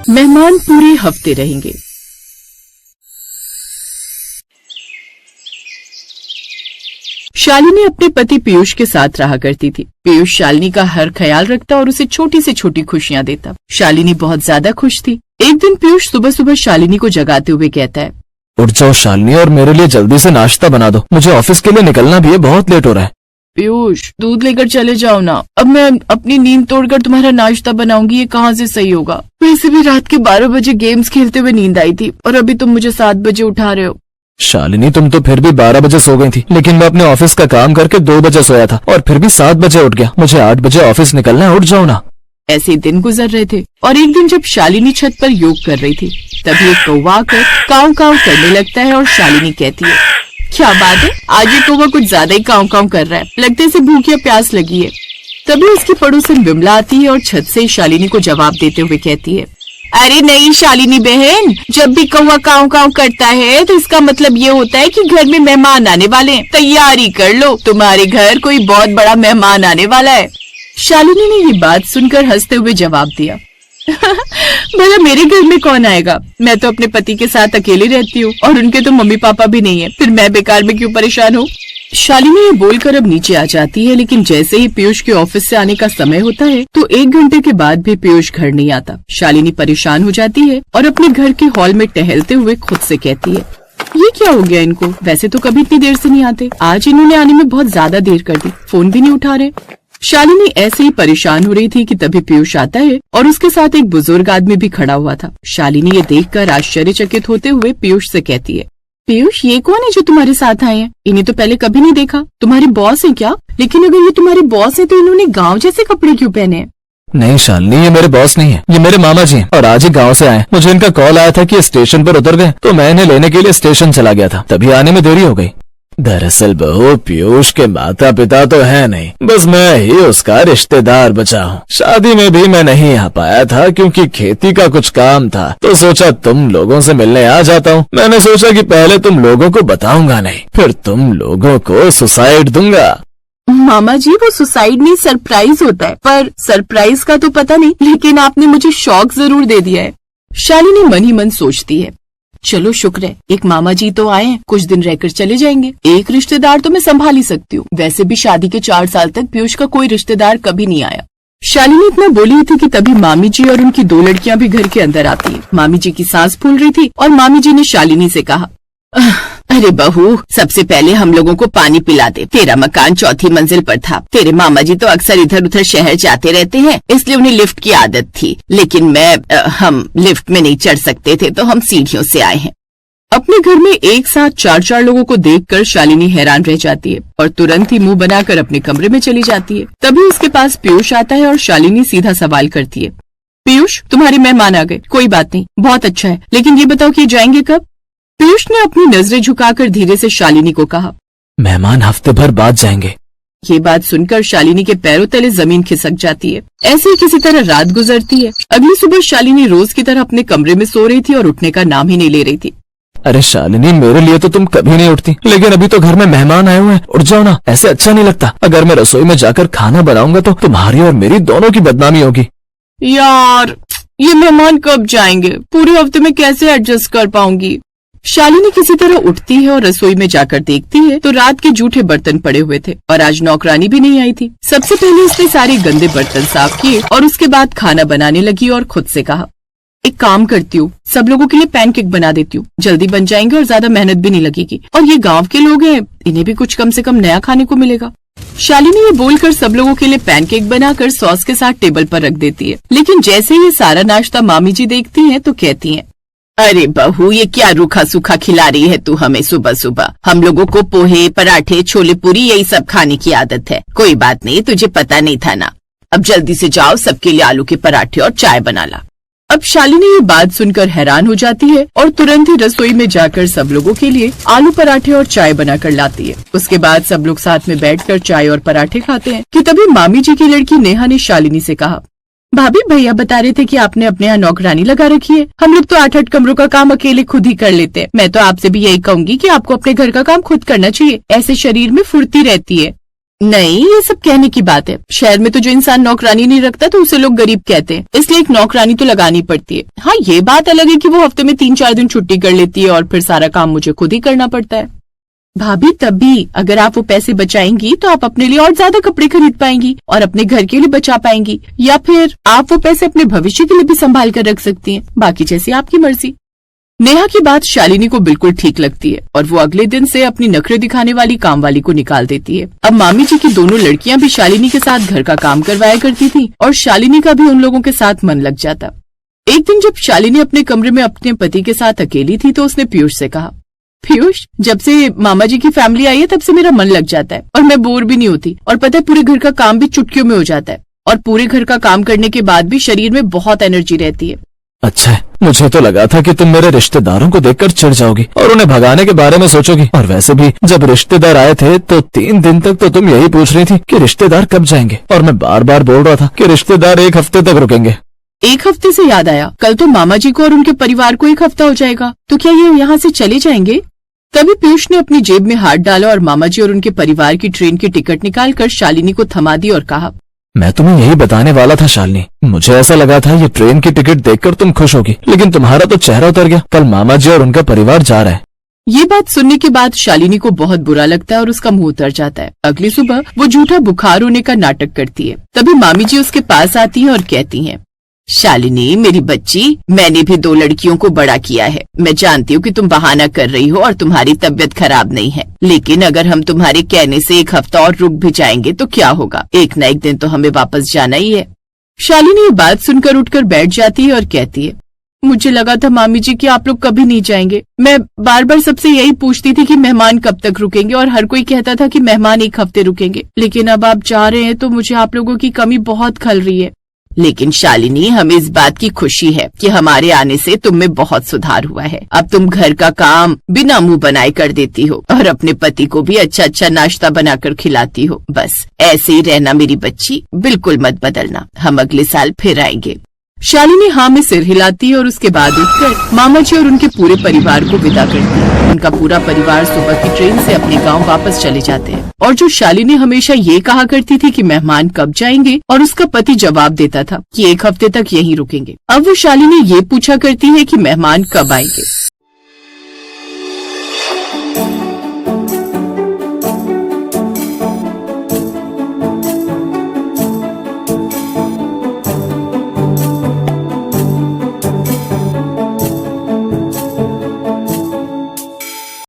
मेहमान पूरे हफ्ते रहेंगे। शालिनी अपने पति पीयूष के साथ रहा करती थी। पीयूष शालिनी का हर ख्याल रखता और उसे छोटी से छोटी खुशियां देता। शालिनी बहुत ज्यादा खुश थी। एक दिन पीयूष सुबह सुबह शालिनी को जगाते हुए कहता है, उठ जाओ शालिनी और मेरे लिए जल्दी से नाश्ता बना दो, मुझे ऑफिस के लिए निकलना भी है, बहुत लेट हो रहा है। पीयूष दूध लेकर चले जाओ ना, अब मैं अपनी नींद तोड़कर तुम्हारा नाश्ता बनाऊंगी, ये कहाँ से सही होगा। वैसे भी रात के 12 बजे गेम्स खेलते हुए नींद आई थी और अभी तुम मुझे 7 बजे उठा रहे हो। शालिनी तुम तो फिर भी 12 बजे सो गई थी, लेकिन मैं अपने ऑफिस का काम करके 2 बजे सोया था और फिर भी 7 बजे उठ गया। मुझे 8 बजे ऑफिस निकलना है, उठ जाओ ना। ऐसे दिन गुजर रहे थे और एक दिन जब शालिनी छत पर योग कर रही थी तभी एक कौवा आकर काव काव करने लगता है और शालिनी कहती है, क्या बात है, आज ये कौवा कुछ ज्यादा ही काव काव कर रहा है, लगता है इसे भूख या प्यास लगी है। तभी उसकी पड़ोसन विमला आती है और छत से शालिनी को जवाब देते हुए कहती है, अरे नहीं शालिनी बहन, जब भी कौवा काव काव करता है तो इसका मतलब ये होता है कि घर में मेहमान आने वाले हैं, तैयारी कर लो, तुम्हारे घर कोई बहुत बड़ा मेहमान आने वाला है। शालिनी ने ये बात सुनकर हंसते हुए जवाब दिया, भला मेरे घर में कौन आएगा, मैं तो अपने पति के साथ अकेली रहती हूँ और उनके तो मम्मी पापा भी नहीं है, फिर मैं बेकार में क्यों परेशान हूँ। शालिनी ये बोलकर अब नीचे आ जाती है, लेकिन जैसे ही पीयूष के ऑफिस से आने का समय होता है तो 1 घंटे के बाद भी पीयूष घर नहीं आता। शालिनी परेशान हो जाती है और अपने घर के हॉल में टहलते हुए खुद से कहती है, ये क्या हो गया इनको, वैसे तो कभी इतनी देर से नहीं आते, आज इन्होंने आने में बहुत ज्यादा देर कर दी, फोन भी नहीं उठा रहे। शालिनी ऐसे ही परेशान हो रही थी कि तभी पीयूष आता है और उसके साथ एक बुजुर्ग आदमी भी खड़ा हुआ था। शालिनी ये देखकर आश्चर्यचकित होते हुए पीयूष से कहती है, पीयूष ये कौन है जो तुम्हारे साथ आए हैं, इन्हें तो पहले कभी नहीं देखा, तुम्हारे बॉस है क्या? लेकिन अगर ये तुम्हारे बॉस है तो इन्होंने गाँव जैसे कपड़े क्यों पहने हैं? नहीं शालिनी, ये मेरे बॉस नहीं है, ये मेरे मामा जी हैं और आज ही गांव से आए। मुझे इनका कॉल आया था कि स्टेशन पर उतर गए तो मैं इन्हें लेने के लिए स्टेशन चला गया था, तभी आने में देरी हो गई। दरअसल बहू पीयूष के माता पिता तो है नहीं, बस मैं ही उसका रिश्तेदार बचा हूँ। शादी में भी मैं नहीं आ पाया था क्योंकि खेती का कुछ काम था, तो सोचा तुम लोगों से मिलने आ जाता हूँ। मैंने सोचा कि पहले तुम लोगों को बताऊंगा नहीं, फिर तुम लोगों को सुसाइड दूंगा। मामा जी वो सुसाइड नहीं सरप्राइज होता है, पर सरप्राइज का तो पता नहीं, लेकिन आपने मुझे शौक जरूर दे दिया है। शालिनी मन ही मन सोचती है, चलो शुक्र है एक मामा जी तो आए हैं, कुछ दिन रहकर चले जाएंगे, एक रिश्तेदार तो मैं संभाल ही सकती हूँ। वैसे भी शादी के 4 साल तक पीयूष का कोई रिश्तेदार कभी नहीं आया। शालिनी इतना बोली थी कि तभी मामी जी और उनकी 2 लड़कियां भी घर के अंदर आती है। मामी जी की सांस फूल रही थी और मामी जी ने शालिनी से कहा, अरे बहू, सबसे पहले हम लोगों को पानी पिला दे, तेरा मकान 4थी मंजिल पर था, तेरे मामा जी तो अक्सर इधर उधर शहर जाते रहते हैं, इसलिए उन्हें लिफ्ट की आदत थी, लेकिन हम लिफ्ट में नहीं चढ़ सकते थे तो हम सीढ़ियों से आए हैं। अपने घर में एक साथ 4 लोगों को देखकर शालिनी हैरान रह जाती है और तुरंत ही मुंह बनाकर अपने कमरे में चली जाती है। तभी उसके पास पीयूष आता है और शालिनी सीधा सवाल करती है, पीयूष तुम्हारे मेहमान आ गए, कोई बात नहीं, बहुत अच्छा है, लेकिन ये बताओ कि जाएंगे कब? पीयूष ने अपनी नजरें झुकाकर धीरे से शालिनी को कहा, मेहमान हफ्ते भर बाद जाएंगे। ये बात सुनकर शालिनी के पैरों तले जमीन खिसक जाती है। ऐसे ही किसी तरह रात गुजरती है। अगली सुबह शालिनी रोज की तरह अपने कमरे में सो रही थी और उठने का नाम ही नहीं ले रही थी। अरे शालिनी, मेरे लिए तो तुम कभी नहीं उठती, लेकिन अभी तो घर में मेहमान आए हुए हैं, उठ जाओ ना, ऐसे अच्छा नहीं लगता। अगर मैं रसोई में जाकर खाना बनाऊंगा तो तुम्हारी और मेरी दोनों की बदनामी होगी। यार ये मेहमान कब जाएंगे, पूरे हफ्ते में कैसे एडजस्ट कर पाऊंगी। शालिनी किसी तरह उठती है और रसोई में जाकर देखती है तो रात के जूठे बर्तन पड़े हुए थे और आज नौकरानी भी नहीं आई थी। सबसे पहले उसने सारे गंदे बर्तन साफ किए और उसके बाद खाना बनाने लगी और खुद से कहा, एक काम करती हूँ, सब लोगों के लिए पैनकेक बना देती हूँ, जल्दी बन जाएंगे और ज्यादा मेहनत भी नहीं लगेगी, और ये गांव के लोग हैं, इन्हें भी कुछ कम से कम नया खाने को मिलेगा। शालिनी ये बोलकर सब लोगों के लिए पैनकेक बनाकर सॉस के साथ टेबल पर रख देती है, लेकिन जैसे ये सारा नाश्ता मामी जी देखती हैं तो कहती हैं, अरे बहू ये क्या रूखा सूखा खिला रही है तू हमें सुबह सुबह, हम लोगों को पोहे पराठे छोले पूरी यही सब खाने की आदत है। कोई बात नहीं, तुझे पता नहीं था ना, अब जल्दी से जाओ सबके लिए आलू के पराठे और चाय बना ला। अब शालिनी ये बात सुनकर हैरान हो जाती है और तुरंत ही रसोई में जाकर सब लोगों के लिए आलू पराठे और चाय बनाकर लाती है। उसके बाद सब लोग साथ में बैठकर चाय और पराठे खाते हैं कि तभी मामी जी की लड़की नेहा ने शालिनी से कहा, भाभी भैया बता रहे थे कि आपने अपने यहाँ नौकरानी लगा रखी है, हम लोग तो 8 कमरों का काम अकेले खुद ही कर लेते हैं। मैं तो आपसे भी यही कहूंगी कि आपको अपने घर का काम खुद करना चाहिए, ऐसे शरीर में फुर्ती रहती है। नहीं, ये सब कहने की बात है। शहर में तो जो इंसान नौकरानी नहीं रखता तो उसे लोग गरीब कहते हैं, इसलिए एक नौकरानी तो लगानी पड़ती है। हाँ, ये बात अलग है कि वो हफ्ते में 3-4 दिन छुट्टी कर लेती है और फिर सारा काम मुझे खुद ही करना पड़ता है। भाभी, तब भी अगर आप वो पैसे बचाएंगी तो आप अपने लिए और ज्यादा कपड़े खरीद पाएंगी और अपने घर के लिए बचा पाएंगी, या फिर आप वो पैसे अपने भविष्य के लिए भी संभाल कर रख सकती हैं। बाकी जैसी आपकी मर्जी। नेहा की बात शालिनी को बिल्कुल ठीक लगती है और वो अगले दिन से अपनी नखरे दिखाने वाली काम वाली को निकाल देती है। अब मामी जी की दोनों लड़कियां भी शालिनी के साथ घर का काम करवाया करती थी और शालिनी का भी उन लोगों के साथ मन लग जाता। एक दिन जब शालिनी अपने कमरे में अपने पति के साथ अकेली थी तो उसने पीयूष से कहा, पीयूष, जब से मामा जी की फैमिली आई है तब से मेरा मन लग जाता है और मैं बोर भी नहीं होती, और पता है पूरे घर का काम भी चुटकियों में हो जाता है और पूरे घर का काम करने के बाद भी शरीर में बहुत एनर्जी रहती है। अच्छा है, मुझे तो लगा था कि तुम मेरे रिश्तेदारों को देखकर चिढ़ जाओगी और उन्हें भगाने के बारे में सोचोगी। और वैसे भी जब रिश्तेदार आए थे तो 3 दिन तक तो तुम यही पूछ रही थी कि रिश्तेदार कब जाएंगे, और मैं बार बार बोल रहा था कि रिश्तेदार 1 हफ्ते तक रुकेंगे। 1 हफ्ते से याद आया, कल तो मामा जी को और उनके परिवार को 1 हफ्ता हो जाएगा, तो क्या ये यहाँ से चले जाएंगे? तभी पीयूष ने अपनी जेब में हाथ डाला और मामा जी और उनके परिवार की ट्रेन की टिकट निकालकर शालिनी को थमा दी और कहा, मैं तुम्हें यही बताने वाला था शालिनी, मुझे ऐसा लगा था ये ट्रेन की टिकट देखकर तुम खुश होगी, लेकिन तुम्हारा तो चेहरा उतर गया। कल मामा जी और उनका परिवार जा रहा है। ये बात सुनने के बाद शालिनी को बहुत बुरा लगता है और उसका मुंह उतर जाता है। अगली सुबह वो झूठा बुखार होने का नाटक करती है। तभी मामी जी उसके पास आती हैं और कहती हैं, शालिनी मेरी बच्ची, मैंने भी 2 लड़कियों को बड़ा किया है। मैं जानती हूँ कि तुम बहाना कर रही हो और तुम्हारी तबीयत खराब नहीं है, लेकिन अगर हम तुम्हारे कहने से 1 हफ्ता और रुक भी जाएंगे तो क्या होगा, एक न एक दिन तो हमें वापस जाना ही है। शालिनी ये बात सुनकर उठकर बैठ जाती है और कहती है, मुझे लगा था मामी जी कि आप लोग कभी नहीं जाएंगे। मैं बार बार सबसे यही पूछती थी कि मेहमान कब तक रुकेंगे और हर कोई कहता था कि मेहमान 1 हफ्ते रुकेंगे, लेकिन अब आप जा रहे हैं तो मुझे आप लोगों की कमी बहुत खल रही है। लेकिन शालिनी, हमें इस बात की खुशी है कि हमारे आने से तुम में बहुत सुधार हुआ है। अब तुम घर का काम बिना मुंह बनाए कर देती हो और अपने पति को भी अच्छा अच्छा नाश्ता बनाकर खिलाती हो। बस ऐसे ही रहना मेरी बच्ची, बिल्कुल मत बदलना। हम अगले साल फिर आएंगे। शालिनी हाँ में सिर हिलाती है और उसके बाद उठकर मामा जी और उनके पूरे परिवार को विदा करती है। उनका पूरा परिवार सुबह की ट्रेन से अपने गांव वापस चले जाते हैं। और जो शालिनी हमेशा ये कहा करती थी कि मेहमान कब जाएंगे, और उसका पति जवाब देता था कि 1 हफ्ते तक यहीं रुकेंगे, अब वो शालिनी ये पूछा करती है कि मेहमान कब आएंगे।